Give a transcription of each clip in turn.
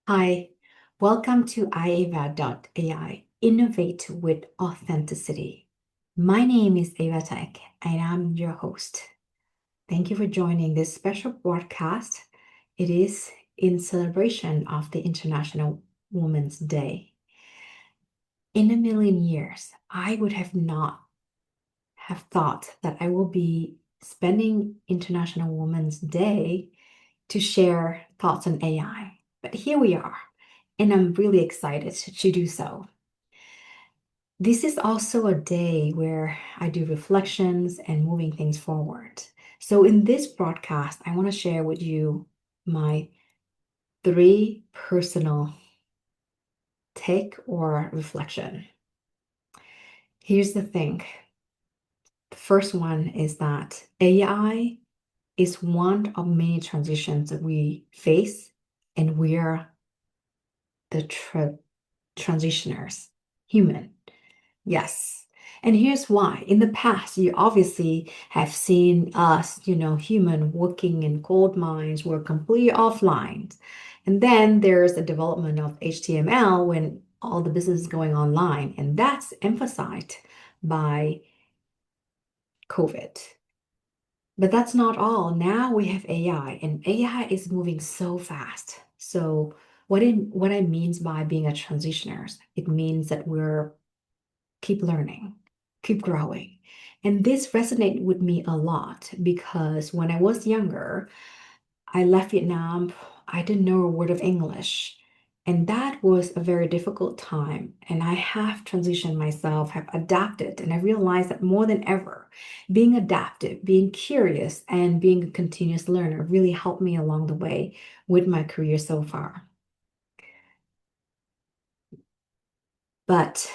Hi, welcome to iAva.ai, Innovate with Authenticity. My name is Ava Tech, and I'm your host. Thank you for joining this special broadcast. It is in celebration of the International Women's Day. In a million years, I would have not have thought that I will be spending International Women's Day to share thoughts on AI. But here we are, and I'm really excited to do so. This is also a day where I do reflections and moving things forward. So, in this broadcast, I want to share with you my three personal take or reflection. Here's the thing. The first one is that AI is one of many transitions that we face, and we're the transitioners, human. Yes. And here's why. In the past, you obviously have seen us, human working in gold mines, we're completely offline. And then there's the development of HTML when all the business is going online, and that's emphasized by COVID. But that's not all. Now we have AI, and AI is moving so fast. So what I means by being a transitioner, it means that we're keep learning, keep growing. And this resonated with me a lot because when I was younger, I left Vietnam. I didn't know a word of English. And that was a very difficult time. And I have transitioned myself, have adapted. And I realized that more than ever, being adaptive, being curious, and being a continuous learner really helped me along the way with my career so far. But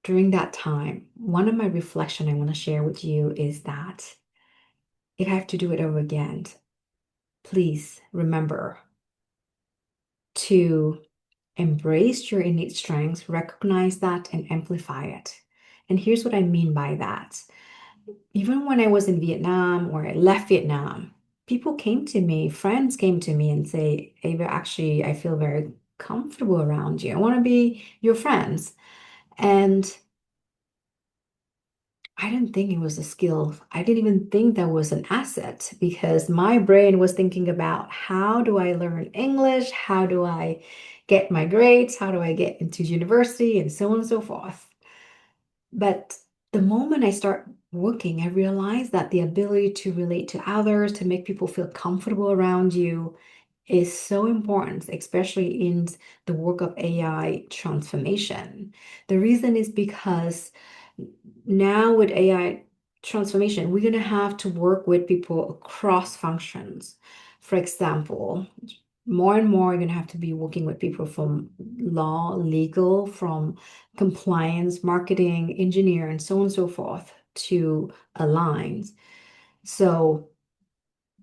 during that time, one of my reflection I want to share with you is that if I have to do it over again, please remember to embrace your innate strengths, recognize that, and amplify it. And here's what I mean by that. Even when I was in Vietnam or I left Vietnam, people came to me, friends came to me and say, Ava, actually, I feel very comfortable around you. I want to be your friends. And I didn't think it was a skill. I didn't even think that was an asset because my brain was thinking about how do I learn English? How do I get my grades? How do I get into university? And so on and so forth. But the moment I start working, I realize that the ability to relate to others, to make people feel comfortable around you, is so important, especially in the work of AI transformation. The reason is because now with AI transformation, we're going to have to work with people across functions. For example, more and more, you're going to have to be working with people from law, legal, from compliance, marketing, engineer, and so on and so forth to align. So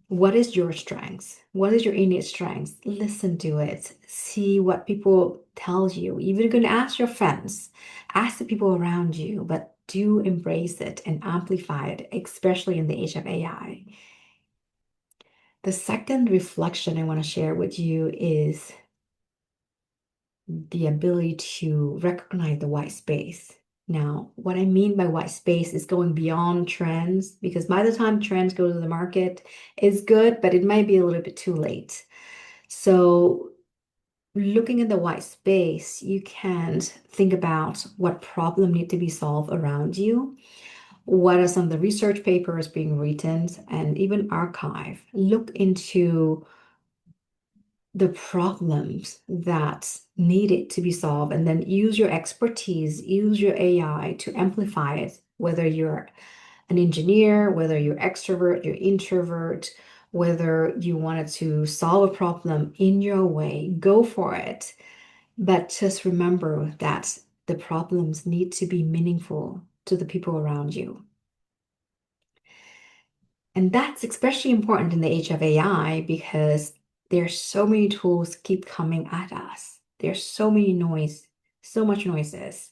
what is your strengths? What is your innate strengths? Listen to it. See what people tell you. Even going to ask your friends, ask the people around you, but do embrace it and amplify it, especially in the age of AI. The second reflection I want to share with you is the ability to recognize the white space. Now, what I mean by white space is going beyond trends because by the time trends go to the market, it's good, but it might be a little bit too late. So, looking at the white space, you can think about what problem need to be solved around you. What are some of the research papers being written and even archive? Look into the problems that needed to be solved and then use your expertise, use your AI to amplify it, whether you're an engineer, whether you're extrovert, you're introvert, whether you wanted to solve a problem in your way, go for it. But just remember that the problems need to be meaningful to the people around you. And that's especially important in the age of AI because there's so many tools keep coming at us. There's so many noise, so much noises.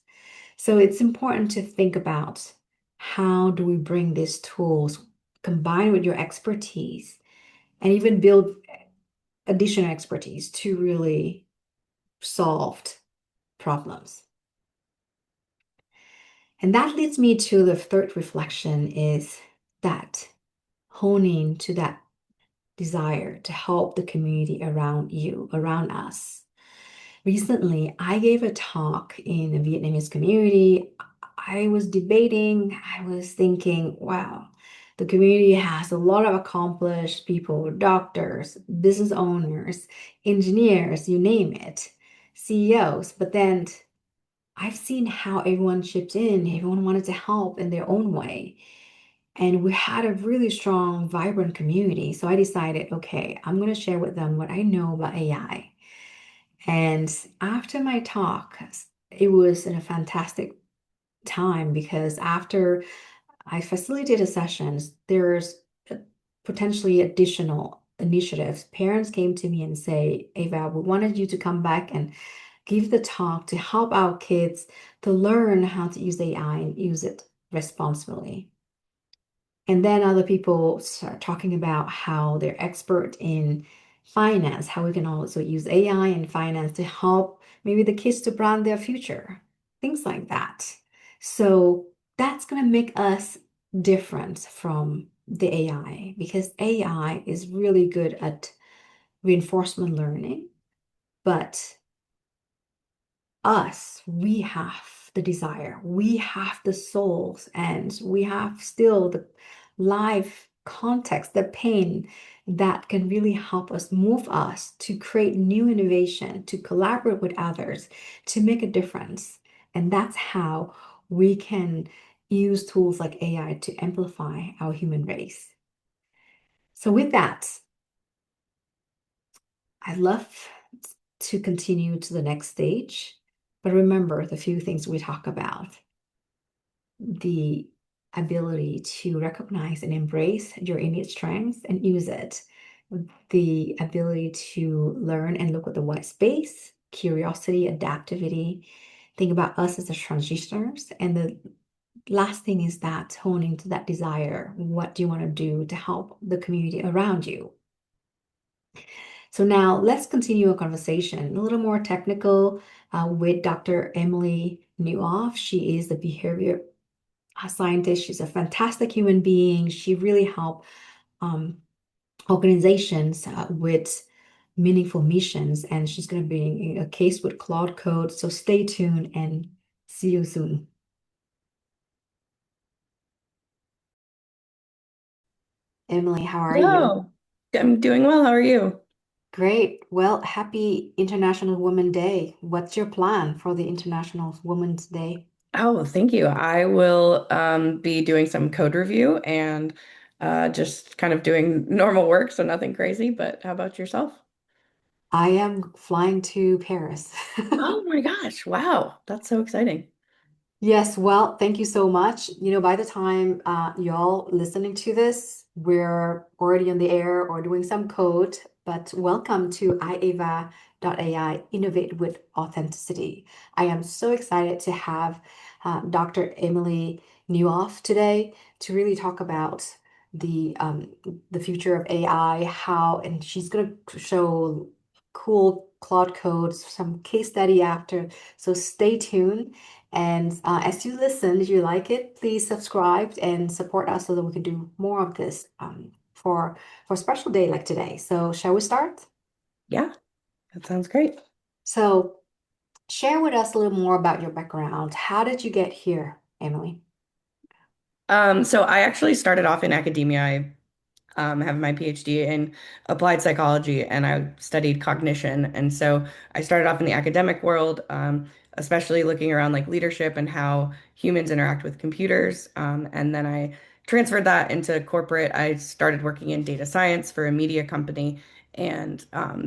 So it's important to think about how do we bring these tools combined with your expertise and even build additional expertise to really solve problems. And that leads me to the third reflection is that honing to that desire to help the community around you, around us. Recently, I gave a talk in a Vietnamese community. I was debating, I was thinking, wow, the community has a lot of accomplished people, doctors, business owners, engineers, you name it, CEOs. But then I've seen how everyone chipped in, everyone wanted to help in their own way. And we had a really strong, vibrant community. So I decided, okay, I'm going to share with them what I know about AI. And after my talk, it was a fantastic time because after I facilitated sessions, there's potentially additional initiatives. Parents came to me and say, Ava, we wanted you to come back and give the talk to help our kids to learn how to use AI and use it responsibly. And then other people start talking about how they're expert in finance, how we can also use AI in finance to help maybe the kids to plan their future, things like that. So that's going to make us different from the AI because AI is really good at reinforcement learning, but us, we have the desire, we have the souls, and we have still the life context, the pain that can really help us move us to create new innovation, to collaborate with others, to make a difference. And that's how we can use tools like AI to amplify our human race. So, with that, I love to continue to the next stage. But remember the few things we talk about the ability to recognize and embrace your innate strengths and use it, the ability to learn and look at the white space, curiosity, adaptivity. Think about us as the transitioners. And the last thing is that honing to that desire. What do you want to do to help the community around you? So now let's continue a conversation, a little more technical with Dr. Emily Newhoff. She is the behavior scientist. She's a fantastic human being. She really helped um, organizations with meaningful missions, and she's going to be in a case with Claude Code. So stay tuned and see you soon. Emily, how are you? Hello. I'm doing well. How are you? Great. Well, happy International Women's Day. What's your plan for the International Women's Day? Oh, thank you. I will be doing some code review and just kind of doing normal work, so nothing crazy. But how about yourself? I am flying to Paris. Oh my gosh. Wow. That's so exciting. Yes, well, thank you so much. By the time y'all listening to this, we're already on the air or doing some code, but welcome to iava.ai, Innovate with Authenticity. I am so excited to have Dr. Emily Newhoff today to really talk about the future of AI, how, and she's going to show cool Claude codes, some case study after. So stay tuned. And as you listen, if you like it, please subscribe and support us so that we can do more of this for a special day like today. So shall we start? Yeah, that sounds great. So share with us a little more about your background. How did you get here, Emily? So I actually started off in academia. I have my PhD in applied psychology and I studied cognition. And so I started off in the academic world, especially looking around like leadership and how humans interact with computers. And then I transferred that into corporate. I started working in data science for a media company. And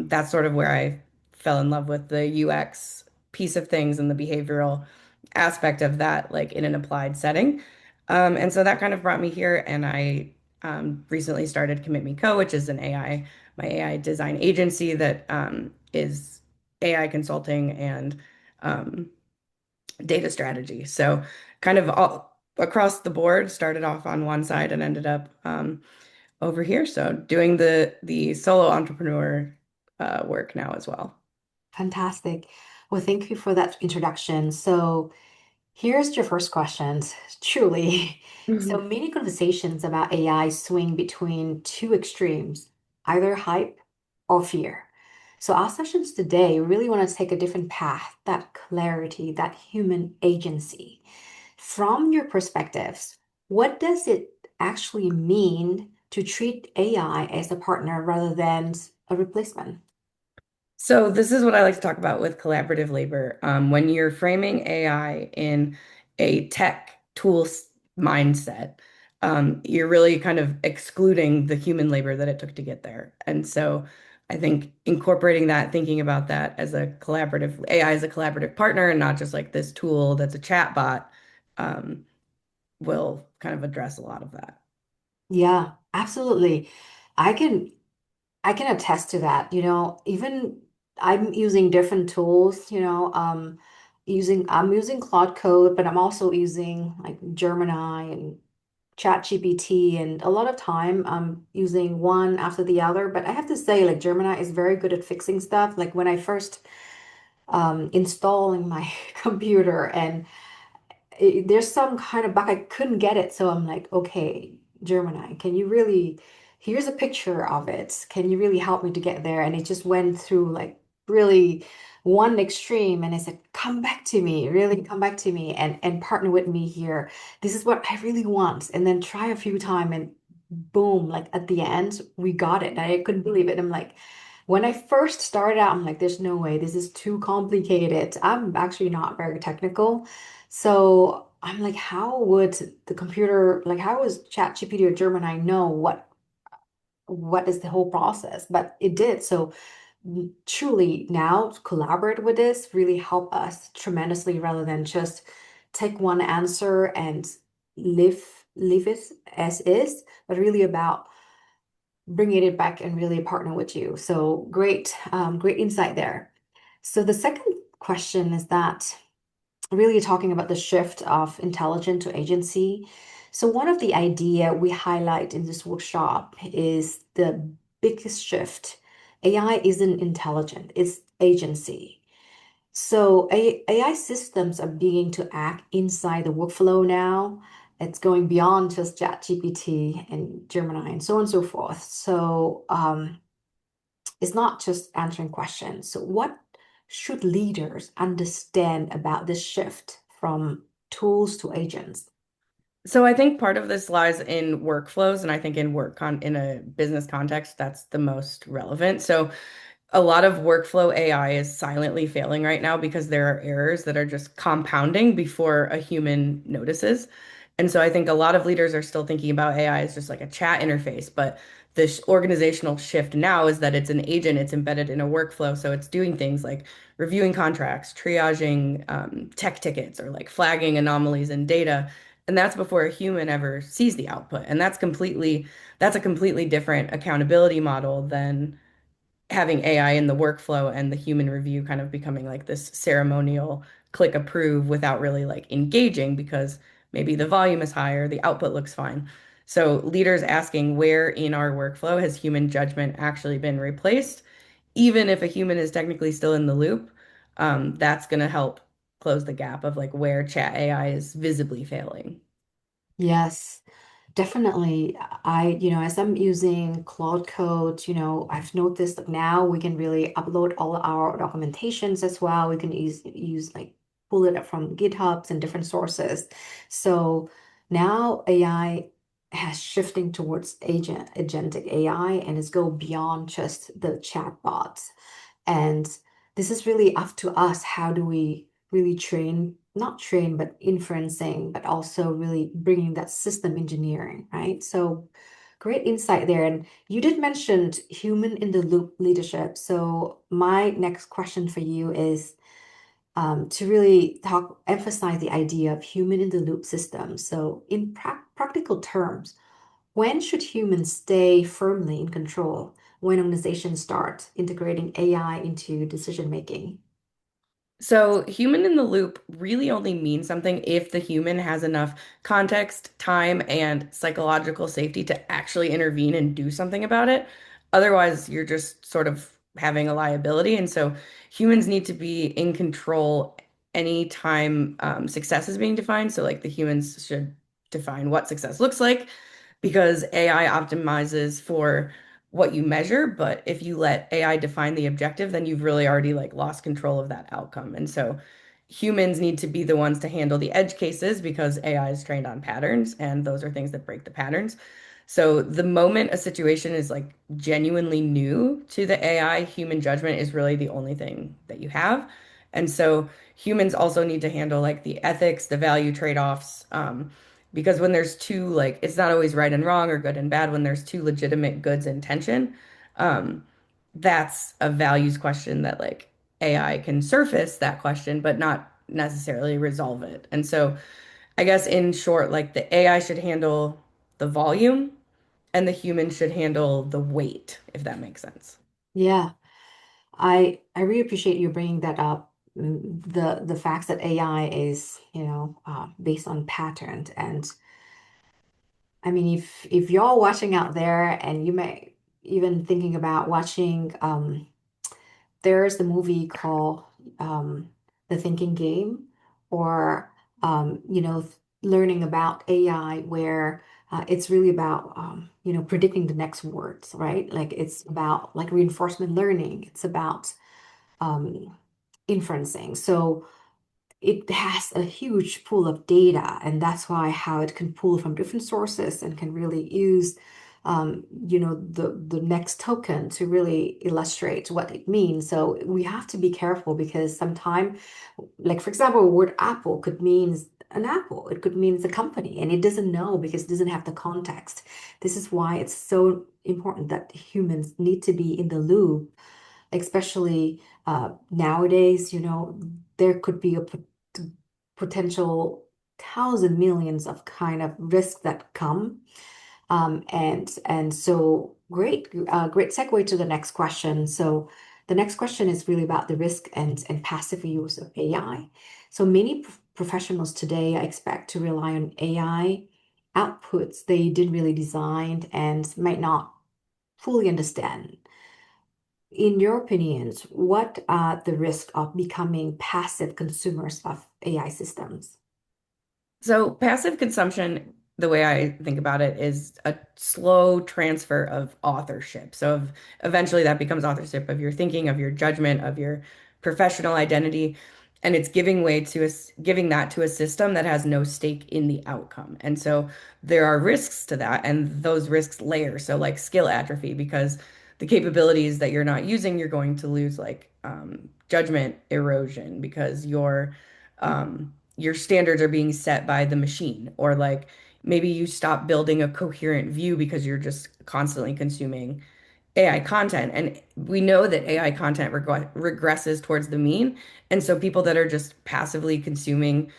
that's sort of where I fell in love with the UX piece of things and the behavioral aspect of that, like in an applied setting. And so that kind of brought me here, and I recently started Commit Me Co, which is my AI design agency that is AI consulting and um, data strategy. So kind of all across the board, started off on one side and ended up over here. So doing the solo entrepreneur work now as well. Fantastic. Well, thank you for that introduction. So, here's your first question, truly. So Mhm. many conversations about AI swing between two extremes, either hype or fear. So our sessions today really want to take a different path, that clarity, that human agency. From your perspectives, what does it actually mean to treat AI as a partner rather than a replacement? So this is what I like to talk about with collaborative labor. When you're framing AI in a tech tools mindset, you're really kind of excluding the human labor that it took to get there. And so I think incorporating that, thinking about that as a collaborative AI as a collaborative partner and not just like this tool that's a chat bot, um, will kind of address a lot of that. Yeah, absolutely. I can I can attest to that. Even I'm using different tools, I'm using Claude Code, but I'm also using like Gemini and ChatGPT, and a lot of time I'm using one after the other. But I have to say, like Gemini is very good at fixing stuff. Like when I first installing my computer and there's some kind of bug. I couldn't get it. So I'm like, okay, Gemini, can you really, here's a picture of it. Can you really help me to get there? And it just went through like really one extreme and I said, come back to me, really come back to me and partner with me here. This is what I really want. And then try a few times and boom, like at the end, we got it. And I couldn't believe it. I'm like, when I first started out, I'm like, there's no way, this is too complicated. I'm actually not very technical. So I'm like, how would the computer, like, how is ChatGPT or Gemini know what is the whole process? But it did. So truly now to collaborate with this really help us tremendously rather than just take one answer and live leave it as is, but really about bringing it back and really partner with you. So great insight there. So the second question is that really talking about the shift of intelligent to agency. So one of the idea we highlight in this workshop is the biggest shift. AI isn't intelligent, it's agency. So AI systems are beginning to act inside the workflow now. It's going beyond just ChatGPT and Gemini and so on and so forth. So it's not just answering questions. So what should leaders understand about this shift from tools to agents? So I think part of this lies in workflows, and I think in a business context, that's the most relevant. So a lot of workflow AI is silently failing right now because there are errors that are just compounding before a human notices. And so I think a lot of leaders are still thinking about AI as just like a chat interface, but this organizational shift now is that it's an agent, it's embedded in a workflow. So it's doing things like reviewing contracts, triaging tech tickets, or like flagging anomalies in data. And that's before a human ever sees the output. And that's a completely different accountability model than having AI in the workflow and the human review kind of becoming like this ceremonial click approve without really like engaging because maybe the volume is higher, the output looks fine. So leaders asking where in our workflow has human judgment actually been replaced, even if a human is technically still in the loop, that's going to help close the gap of like where chat AI is visibly failing. Yes, definitely. As I'm using Claude Code, I've noticed that now we can really upload all our documentations as well. We can use like pull it up from GitHubs and different sources. So now AI has shifting towards agentic AI and it's go beyond just the chatbots. And this is really up to us. How do we really train, not train, but inferencing, but also really bringing that system engineering, right? So great insight there. And you did mention human in the loop leadership. So my next question for you is to really emphasize the idea of human in the loop system. So in practical terms, when should humans stay firmly in control when organizations start integrating AI into decision making? So, human in the loop really only means something if the human has enough context, time, and psychological safety to actually intervene and do something about it. Otherwise, you're just sort of having a liability. And so humans need to be in control anytime success is being defined. So like the humans should define what success looks like because AI optimizes for what you measure, but if you let AI define the objective, then you've really already like lost control of that outcome. And so humans need to be the ones to handle the edge cases because AI is trained on patterns and those are things that break the patterns. So the moment a situation is like genuinely new to the AI, human judgment is really the only thing that you have. And so humans also need to handle like the ethics, the value trade-offs, because when there's two, like, it's not always right and wrong or good and bad. When there's two legitimate goods in tension, um, that's a values question that like AI can surface that question, but not necessarily resolve it. And so I guess in short, like the AI should handle the volume and the human should handle the weight, if that makes sense. Yeah, I really appreciate you bringing that up. The facts that AI is, based on patterns. And I mean, if y'all watching out there and you may even thinking about watching, there's the movie called The Thinking Game, or learning about AI, where it's really about predicting the next words, right? Like it's about like reinforcement learning. It's about um, inferencing. So it has a huge pool of data, and that's why how it can pull from different sources and can really use the next token to really illustrate what it means. So we have to be careful because sometimes, like for example, word apple could mean an apple, it could mean the company, and it doesn't know because it doesn't have the context. This is why it's so important that humans need to be in the loop, especially nowadays. There could be a potential thousand millions of kind of risks that come. And so great segue to the next question. So the next question is really about the risk and passive use of AI. So many professionals today, I expect, to rely on AI outputs they didn't really design and might not fully understand. In your opinions, what are the risks of becoming passive consumers of AI systems? So passive consumption, the way I think about it, is a slow transfer of authorship. Eventually that becomes authorship of your thinking, of your judgment, of your professional identity, and it's giving way to giving that to a system that has no stake in the outcome. And so there are risks to that, and those risks layer. So like skill atrophy, because the capabilities that you're not using, you're going to lose like judgment erosion because your standards are being set by the machine, or like maybe you stop building a coherent view because you're just constantly consuming AI content. And we know that AI content regresses towards the mean. And so people that are just passively consuming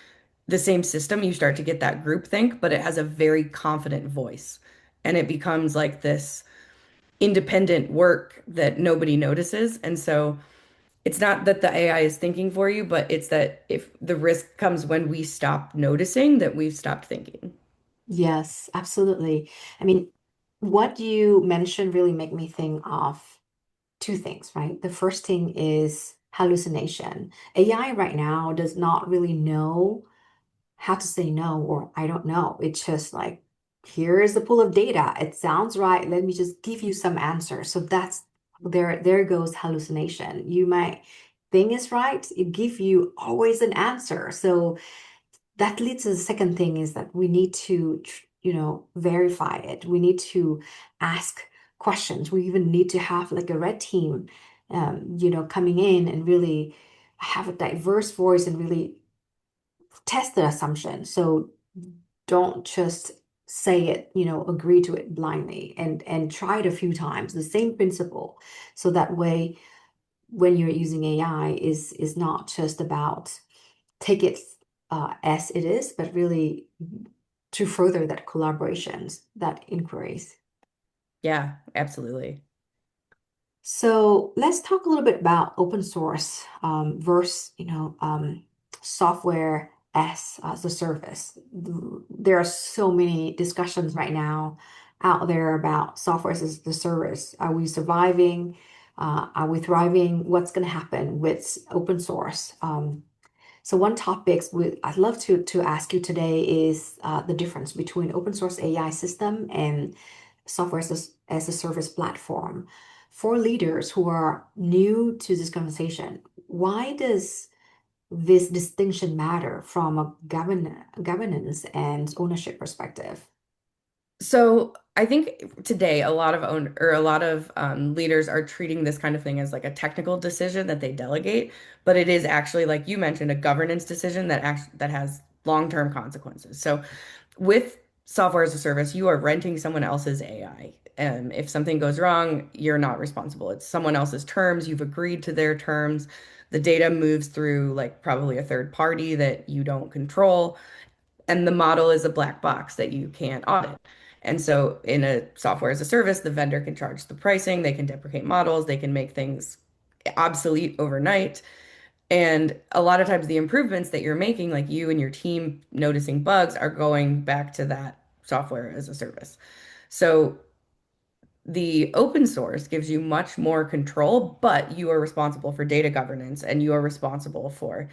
the same system, you start to get that groupthink, but it has a very confident voice. And it becomes like this independent work that nobody notices. And so it's not that the AI is thinking for you, but it's that if the risk comes when we stop noticing that we've stopped thinking. Yes, absolutely. I mean, what you mentioned really make me think of two things, right? The first thing is hallucination. AI right now does not really know how to say no, or I don't know. It's just like, here is the pool of data. It sounds right. Let me just give you some answers. So that's there goes hallucination. You might think is right. It give you always an answer. So that leads to the second thing is that we need to, verify it. We need to ask questions. We even need to have like a red team, coming in and really have a diverse voice and really test the assumption. So don't just say it, agree to it blindly, and try it a few times, the same principle. So that way, when you're using AI is not just about take it as it is, but really to further that collaborations, that inquiries. Yeah, absolutely. So let's talk a little bit about open source versus, software as a service. There are so many discussions right now out there about software as the service. Are we surviving? Are we thriving? What's going to happen with open source? So one topic I'd love to ask you today is the difference between open source AI system and software as a service platform. For leaders who are new to this conversation, why does this distinction matter from a governance and ownership perspective? So I think today a lot of a lot of leaders are treating this kind of thing as like a technical decision that they delegate, but it is actually, like you mentioned, a governance decision that has long-term consequences. So with software as a service, you are renting someone else's AI. If something goes wrong, you're not responsible. It's someone else's terms. You've agreed to their terms. The data moves through like probably a third party that you don't control, and the model is a black box that you can't audit. And so in a software as a service, the vendor can charge the pricing, they can deprecate models, they can make things obsolete overnight. And a lot of times the improvements that you're making, like you and your team noticing bugs, are going back to that software as a service. So the open source gives you much more control, but you are responsible for data governance and you are responsible for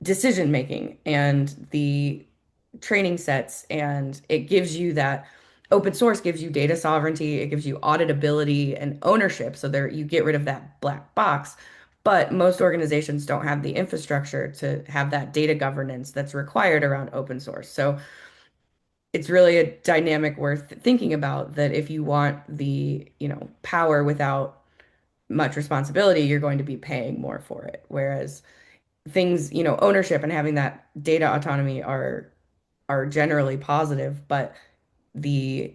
decision making and the training sets. And it gives you that open source gives you data sovereignty, it gives you auditability and ownership. So there you get rid of that black box. But most organizations don't have the infrastructure to have that data governance that's required around open source. So it's really a dynamic worth thinking about that if you want the, power without much responsibility, you're going to be paying more for it. Whereas things, ownership and having that data autonomy are generally positive, but the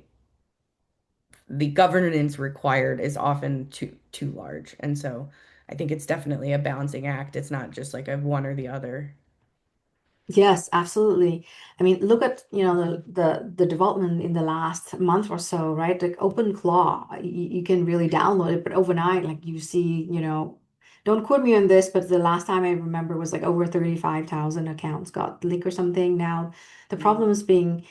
the governance required is often too large. And so I think it's definitely a balancing act. It's not just like a one or the other. Yes, absolutely. I mean, look at, the development in the last month or so, right? Like OpenClaw, you can really download it, but overnight, like you see, don't quote me on this, but the last time I remember was like over 35,000 accounts got leaked or something. Now the problem is being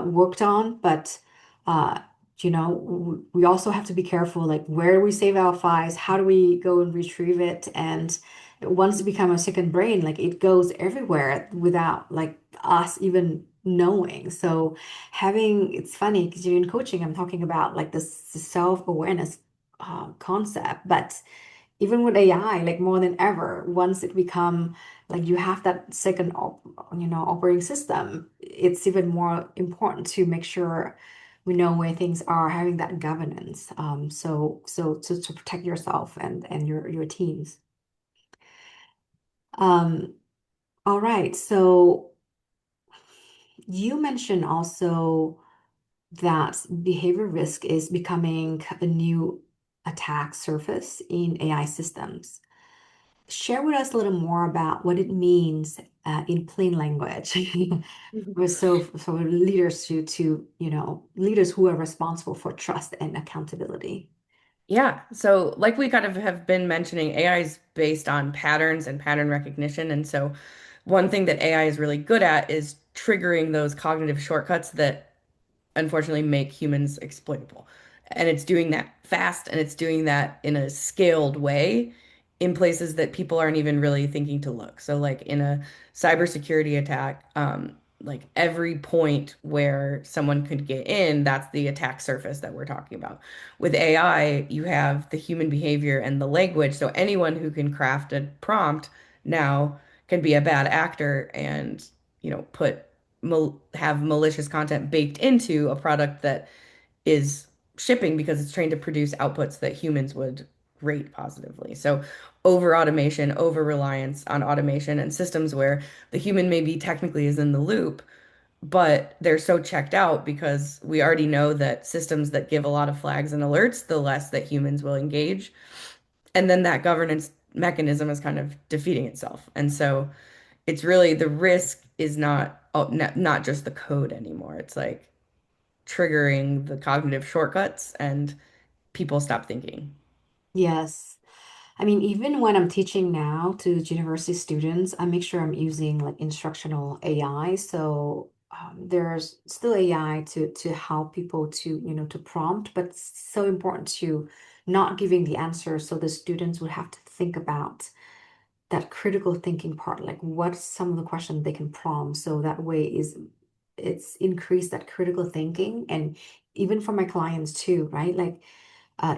worked on, but uh, we also have to be careful, like where do we save our files? How do we go and retrieve it? And once it become a second brain, like it goes everywhere without like us even knowing. So it's funny because you're in coaching, I'm talking about like this self-awareness concept, but even with AI, like more than ever, once it become like you have that second operating system, it's even more important to make sure we know where things are, having that governance. So to protect yourself and your teams. Um, all right. So you mentioned also that behavior risk is becoming a new attack surface in AI systems. Share with us a little more about what it means in plain language. So leaders leaders who are responsible for trust and accountability. Yeah. So, like we kind of have been mentioning, AI is based on patterns and pattern recognition. And so, one thing that AI is really good at is triggering those cognitive shortcuts that unfortunately make humans exploitable. And it's doing that fast and it's doing that in a scaled way in places that people aren't even really thinking to look. So, like in a cybersecurity attack, like every point where someone could get in, that's the attack surface that we're talking about. With AI, you have the human behavior and the language. So, anyone who can craft a prompt now can be a bad actor and, put have malicious content baked into a product that is shipping because it's trained to produce outputs that humans would rate positively. So over automation, over reliance on automation and systems where the human maybe technically is in the loop, but they're so checked out because we already know that systems that give a lot of flags and alerts, the less that humans will engage. And then that governance mechanism is kind of defeating itself. And so it's really the risk is not just the code anymore. It's like triggering the cognitive shortcuts and people stop thinking. Yes. I mean, even when I'm teaching now to university students, I make sure I'm using like instructional AI. So there's still AI to help people to prompt, but it's so important to not giving the answer. So the students would have to think about that critical thinking part, like what's some of the questions they can prompt. So that way is it's increased that critical thinking. And even for my clients too, right? Like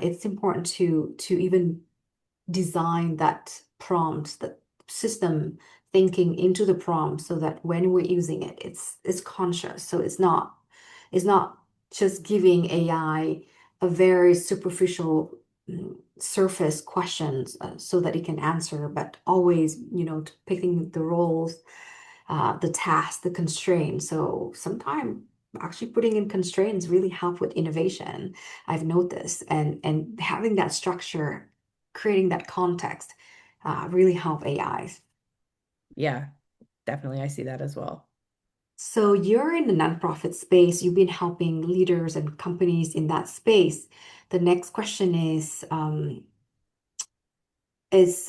it's important to even design that prompt, that system thinking into the prompt so that when we're using it, it's conscious. So it's not just giving AI a very superficial surface questions so that it can answer, but always, picking the roles, the task, the constraints. So sometimes actually putting in constraints really help with innovation, I've noticed, and having that structure, creating that context, really help AIs. Yeah, definitely. I see that as well. So you're in the nonprofit space. You've been helping leaders and companies in that space. The next question is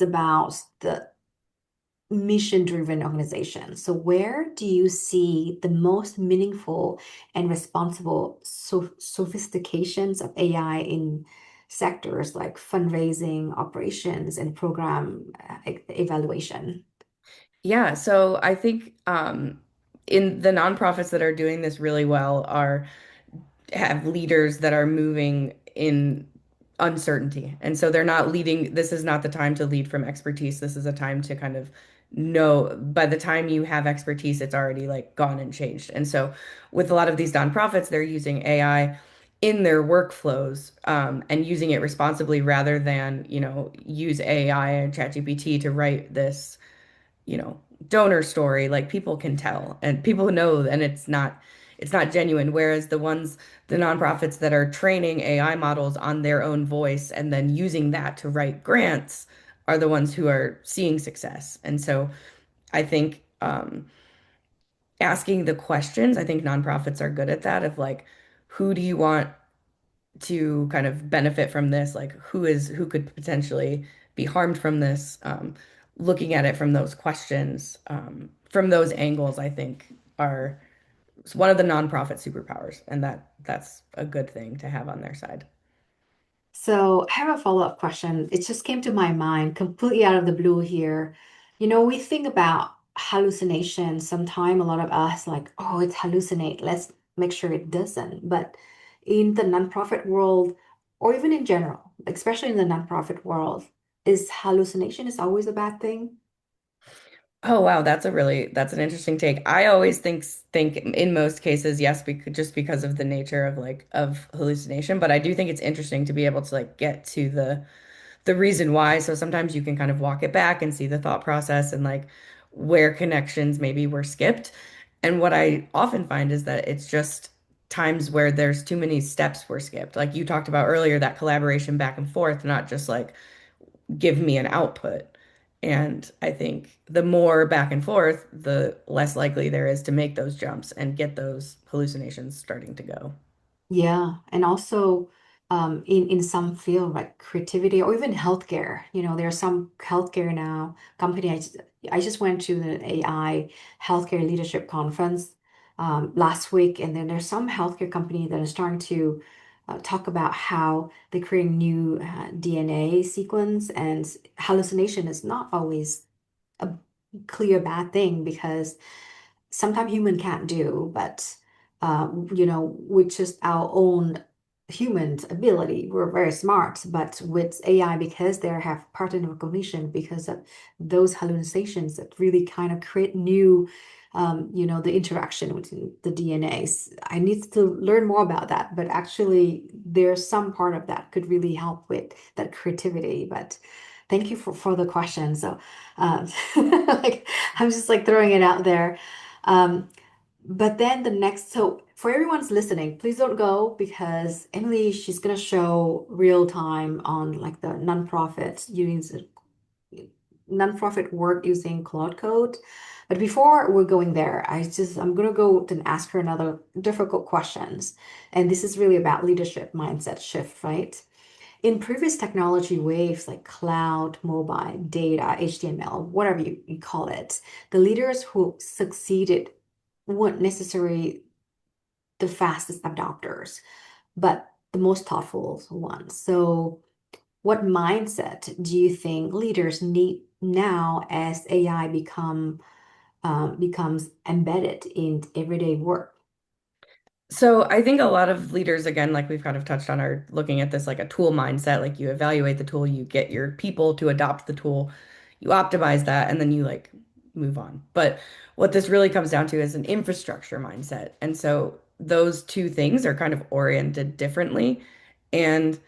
about the mission-driven organization. So where do you see the most meaningful and responsible sophistications of AI in sectors like fundraising, operations, and program evaluation? Yeah, so I think in the nonprofits that are doing this really well are have leaders that are moving in uncertainty. And so they're not leading, this is not the time to lead from expertise. This is a time to kind of know by the time you have expertise, it's already like gone and changed. And so with a lot of these nonprofits, they're using AI in their workflows and using it responsibly rather than, use AI and ChatGPT to write this donor story. Like people can tell and people know, and it's not genuine. Whereas the nonprofits that are training AI models on their own voice and then using that to write grants are the ones who are seeing success. And so I think asking the questions, I think nonprofits are good at that of like, who do you want to kind of benefit from this? Like who could potentially be harmed from this? Looking at it from those questions, from those angles, I think are one of the nonprofit superpowers, and that's a good thing to have on their side. So I have a follow-up question. It just came to my mind completely out of the blue here. We think about hallucinations. Sometimes a lot of us like, oh, it's hallucinate. Let's make sure it doesn't. But in the nonprofit world, or even in general, especially in the nonprofit world, is hallucination is always a bad thing? Oh wow, that's an interesting take. I always think in most cases yes, just because of the nature of of hallucination, but I do think it's interesting to be able to like get to the reason why. So sometimes you can kind of walk it back and see the thought process and like where connections maybe were skipped. And what I often find is that it's just times where there's too many steps were skipped. Like you talked about earlier, that collaboration back and forth, not just like give me an output. And I think the more back and forth, the less likely there is to make those jumps and get those hallucinations starting to go. Yeah, and also in some field like creativity or even healthcare, there are some healthcare now company. I just went to the AI healthcare leadership conference last week, and then there's some healthcare company that is starting to talk about how they create new DNA sequence, and hallucination is not always a clear bad thing because sometimes human can't do, but with just our own human ability, we're very smart. But with AI, because they have pattern recognition, because of those hallucinations that really kind of create new, the interaction between the DNAs. I need to learn more about that, but actually, there's some part of that could really help with that creativity. But thank you for the question. So, um, like, I'm just like throwing it out there. Um, but then so for everyone's listening, please don't go because Emily, she's gonna show real time on like the nonprofit work using Claude Code. But before we're going there, I'm gonna go and ask her another difficult questions. And this is really about leadership mindset shift, right? In previous technology waves like cloud, mobile, data, HTML, whatever you call it, the leaders who succeeded weren't necessarily the fastest adopters, but the most thoughtful ones. So what mindset do you think leaders need now as AI becomes embedded in everyday work? So I think a lot of leaders, again, like we've kind of touched on, are looking at this like a tool mindset. Like you evaluate the tool, you get your people to adopt the tool, you optimize that, and then you like move on. But what this really comes down to is an infrastructure mindset. And so those two things are kind of oriented differently. And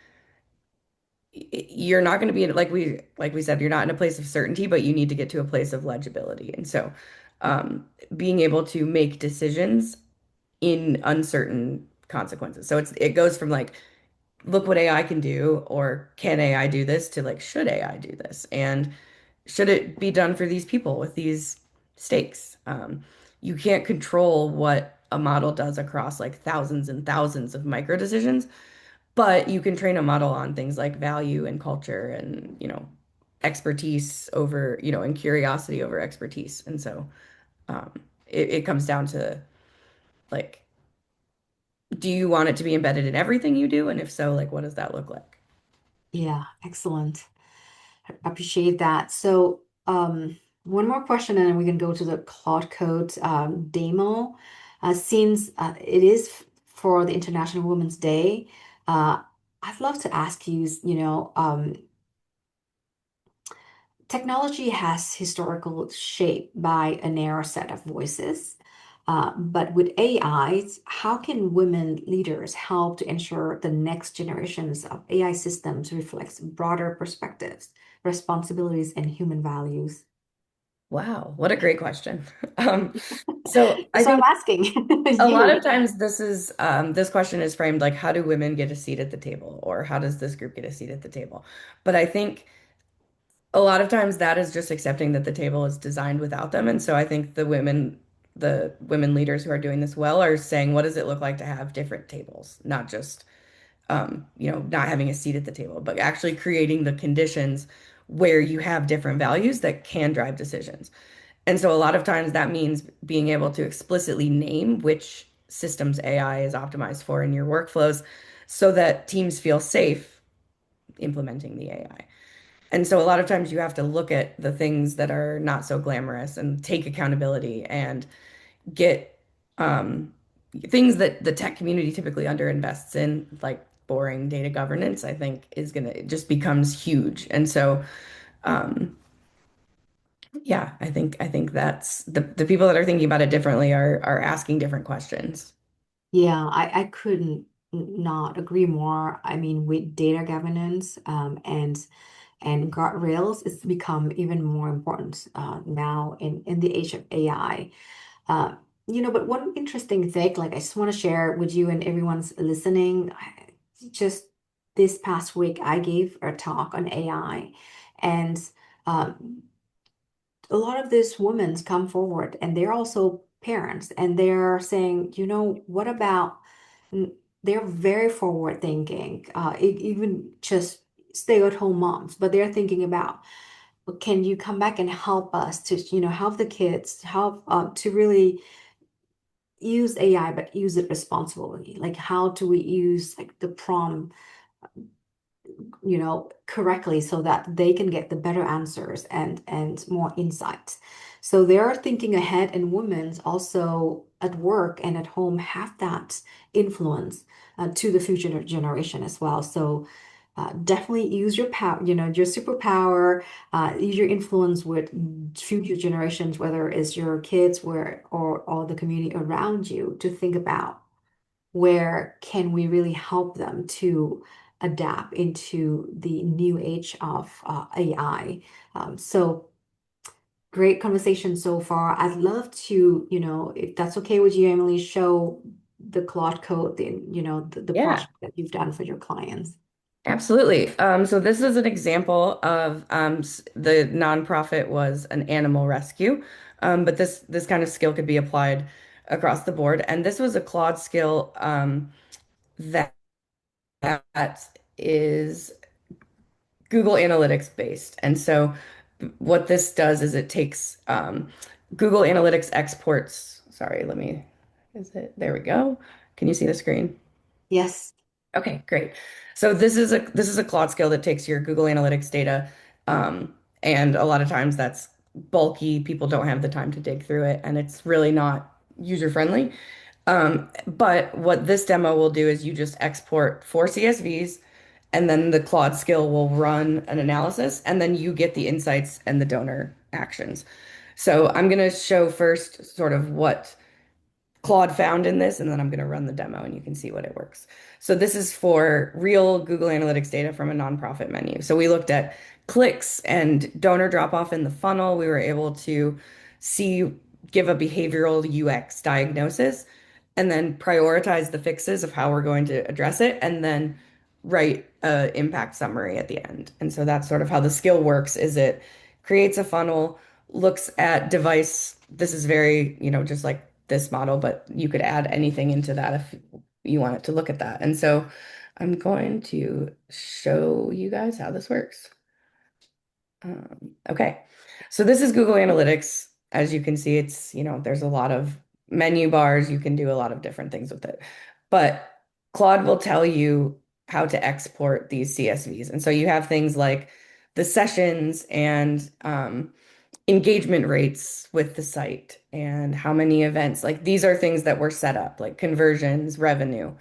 you're not going to be in, like we said, you're not in a place of certainty, but you need to get to a place of legibility. And so being able to make decisions in uncertain consequences. So it goes from like, look what AI can do, or can AI do this, to like, should AI do this? And should it be done for these people with these stakes? You can't control what a model does across like thousands and thousands of micro decisions, but you can train a model on things like value and culture and, expertise over, and curiosity over expertise. And so um, it comes down to like, do you want it to be embedded in everything you do? And if so, like, what does that look like? Yeah, excellent. I appreciate that. So, one more question, and then we can go to the Claude Code demo. Since it is for the International Women's Day, uh, I'd love to ask you, technology has historical shape by a narrow set of voices. But with AI, how can women leaders help to ensure the next generations of AI systems reflects broader perspectives, responsibilities, and human values? Wow, what a great question. Um, so I So I'm think asking a lot you. of times this question is framed like, how do women get a seat at the table, or how does this group get a seat at the table? But I think a lot of times that is just accepting that the table is designed without them. And so I think the women leaders who are doing this well are saying, what does it look like to have different tables, not just not having a seat at the table, but actually creating the conditions where you have different values that can drive decisions. And so a lot of times that means being able to explicitly name which systems AI is optimized for in your workflows so that teams feel safe implementing the AI. And so a lot of times you have to look at the things that are not so glamorous and take accountability and get things that the tech community typically underinvests in, like boring data governance, I think is gonna, it just becomes huge. And so um, yeah, I think that's the people that are thinking about it differently are asking different questions. Yeah, I couldn't not agree more. I mean, with data governance and guardrails, it's become even more important now in the age of AI. But one interesting thing, like I just want to share with you and everyone's listening, just this past week, I gave a talk on AI, and um, a lot of these women come forward, and they're also parents, and they're saying, what about, mm, they're very forward thinking, even just stay-at-home moms, but they're thinking about, well, can you come back and help us to, help the kids, help to really use AI, but use it responsibly. Like, how do we use like the prompt, correctly so that they can get the better answers and more insights. So they're thinking ahead, and women's also at work and at home have that influence to the future generation as well. So definitely use your power, your superpower, use your influence with future generations, whether it's your kids or the community around you, to think about where can we really help them to adapt into the new age of AI. So great conversation so far. I'd love to, if that's okay with you, Emily, show the Claude Code, the Yeah, project that you've done for your clients. absolutely. So this is an example of the nonprofit was an animal rescue, but this kind of skill could be applied across the board. And this was a Claude skill that is Google Analytics based. And so what this does is it takes Google Analytics exports. Sorry, is it, there we go. Can you see the screen? Yes. Okay, great. So this is a Claude skill that takes your Google Analytics data, um, and a lot of times that's bulky. People don't have the time to dig through it, and it's really not user friendly. But what this demo will do is you just export four CSVs, and then the Claude skill will run an analysis, and then you get the insights and the donor actions. So I'm going to show first sort of what Claude found in this, and then I'm going to run the demo and you can see what it works. So this is for real Google Analytics data from a nonprofit menu. So we looked at clicks and donor drop off in the funnel. We were able to see, give a behavioral UX diagnosis, and then prioritize the fixes of how we're going to address it, and then write a impact summary at the end. And so that's sort of how the skill works, is it creates a funnel, looks at device. This is very, just like this model, but you could add anything into that if you want it to look at that. And so I'm going to show you guys how this works. Okay, so this is Google Analytics. As you can see, it's, there's a lot of menu bars. You can do a lot of different things with it. But Claude will tell you how to export these CSVs. And so you have things like the sessions and engagement rates with the site and how many events. Like these are things that were set up, like conversions, revenue.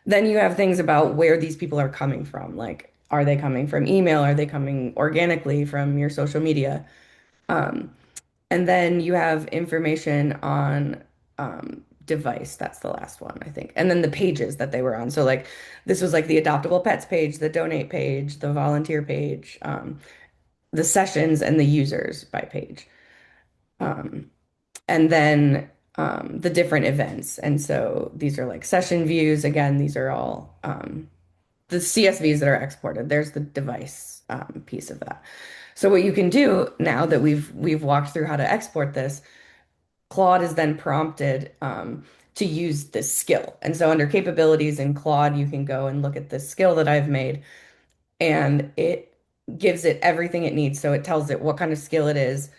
Then you have things about where these people are coming from. Like, are they coming from email? Are they coming organically from your social media? Um, and then you have information on device. That's the last one, I think. And then the pages that they were on. So, like, this was like the adoptable pets page, the donate page, the volunteer page, the sessions, and the users by page. Um, and then the different events. And so these are like session views. Again, these are all the CSVs that are exported. There's the device piece of that. So what you can do now that we've walked through how to export this, Claude is then prompted to use this skill. And so under capabilities in Claude, you can go and look at this skill that I've made, and it gives it everything it needs. So it tells it what kind of skill it is,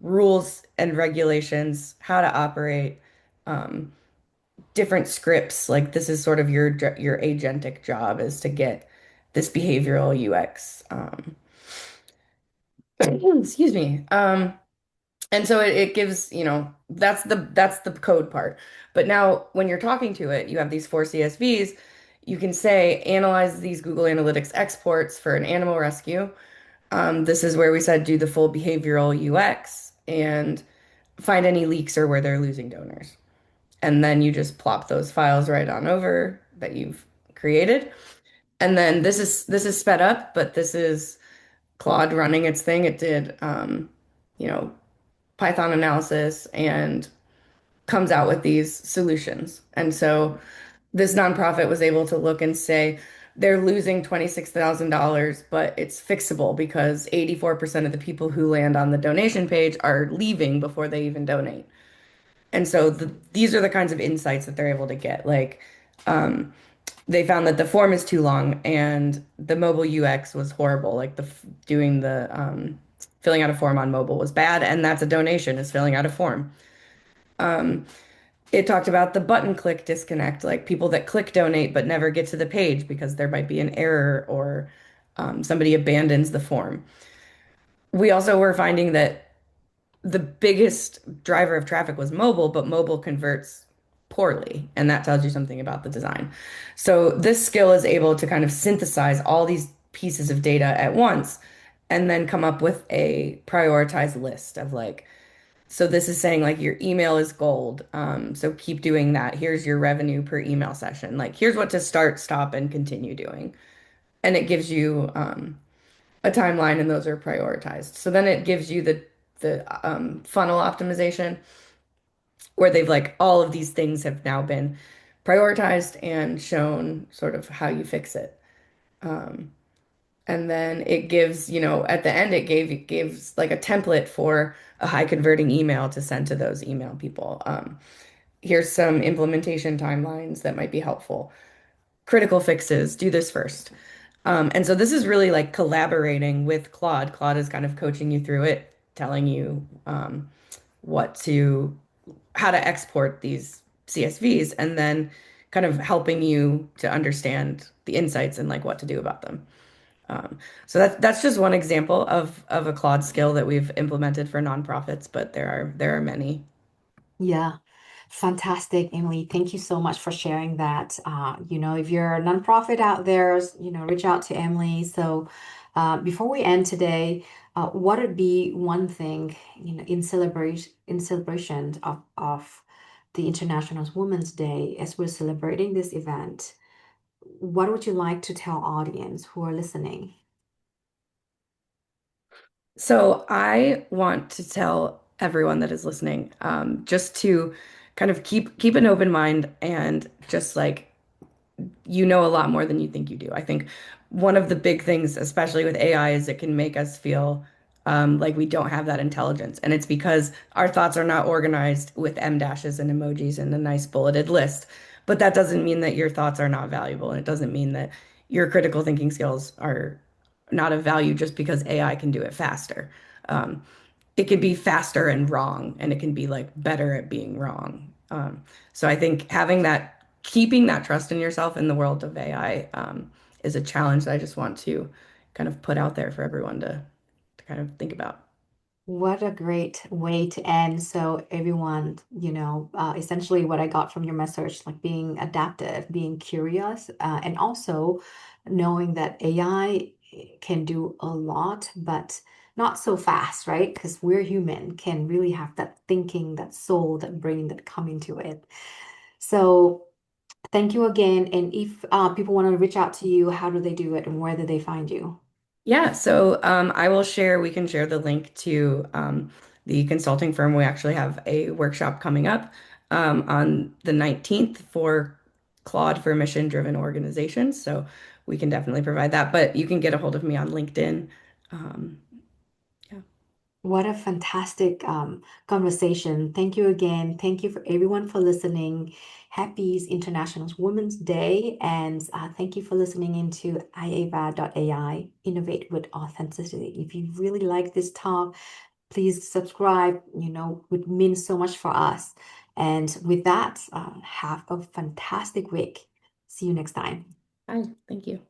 rules and regulations, how to operate, um, different scripts. Like this is sort of your agentic job, is to get this behavioral UX. Excuse me. And so it gives, that's the code part. But now when you're talking to it, you have these four CSVs. You can say, analyze these Google Analytics exports for an animal rescue. This is where we said do the full behavioral UX and find any leaks or where they're losing donors. And then you just plop those files right on over that you've created. And then this is sped up, but this is Claude running its thing. It did you know, Python analysis and comes out with these solutions. And so this nonprofit was able to look and say they're losing $26,000, but it's fixable because 84% of the people who land on the donation page are leaving before they even donate. And so these are the kinds of insights that they're able to get. Like, they found that the form is too long and the mobile UX was horrible. Like doing the filling out a form on mobile was bad, and that's a donation, is filling out a form. It talked about the button click disconnect, like people that click donate but never get to the page because there might be an error or somebody abandons the form. We also were finding that the biggest driver of traffic was mobile, but mobile converts poorly, and that tells you something about the design. So this skill is able to kind of synthesize all these pieces of data at once and then come up with a prioritized list of like, so this is saying like your email is gold. So keep doing that. Here's your revenue per email session. Like here's what to start, stop, and continue doing. And it gives you a timeline, and those are prioritized. So then it gives you the funnel optimization, where they've like all of these things have now been prioritized and shown sort of how you fix it. Um, and then it gives, at the end, it gives like a template for a high converting email to send to those email people. Here's some implementation timelines that might be helpful. Critical fixes, do this first. And so this is really like collaborating with Claude. Claude is kind of coaching you through it, telling you what to, how to export these CSVs, and then kind of helping you to understand the insights and like what to do about them. Um, so that's just one example of a Claude skill that we've implemented for nonprofits, but there are many. Yeah, fantastic, Emily. Thank you so much for sharing that. If you're a nonprofit out there, reach out to Emily. So, before we end today, what would be one thing, in celebration of the International Women's Day, as we're celebrating this event, what would you like to tell audience who are listening? So I want to tell everyone that is listening, just to kind of keep an open mind and just like you know a lot more than you think you do. I think one of the big things, especially with AI, is it can make us feel like we don't have that intelligence. And it's because our thoughts are not organized with M dashes and emojis and a nice bulleted list. But that doesn't mean that your thoughts are not valuable. And it doesn't mean that your critical thinking skills are not of value just because AI can do it faster. Um, it can be faster and wrong, and it can be like better at being wrong. So I think keeping that trust in yourself in the world of AI, is a challenge that I just want to kind of put out there for everyone to kind of think about. What a great way to end. So everyone, essentially what I got from your message, like being adaptive, being curious, and also knowing that AI can do a lot, but not so fast, right? Because we're human, can really have that thinking, that soul, that brain that come into it. So thank you again. And if people want to reach out to you, how do they do it and where do they find you? Yeah, so we can share the link to the consulting firm. We actually have a workshop coming up on the 19th for Claude for mission-driven organizations. So we can definitely provide that, but you can get a hold of me on LinkedIn. Um, yeah. What a fantastic conversation. Thank you again. Thank you for everyone for listening. Happy International Women's Day. And thank you for listening into iava.ai, Innovate with Authenticity. If you really like this talk, please subscribe. It means so much for us. And with that, have a fantastic week. See you next time. Hi, thank you.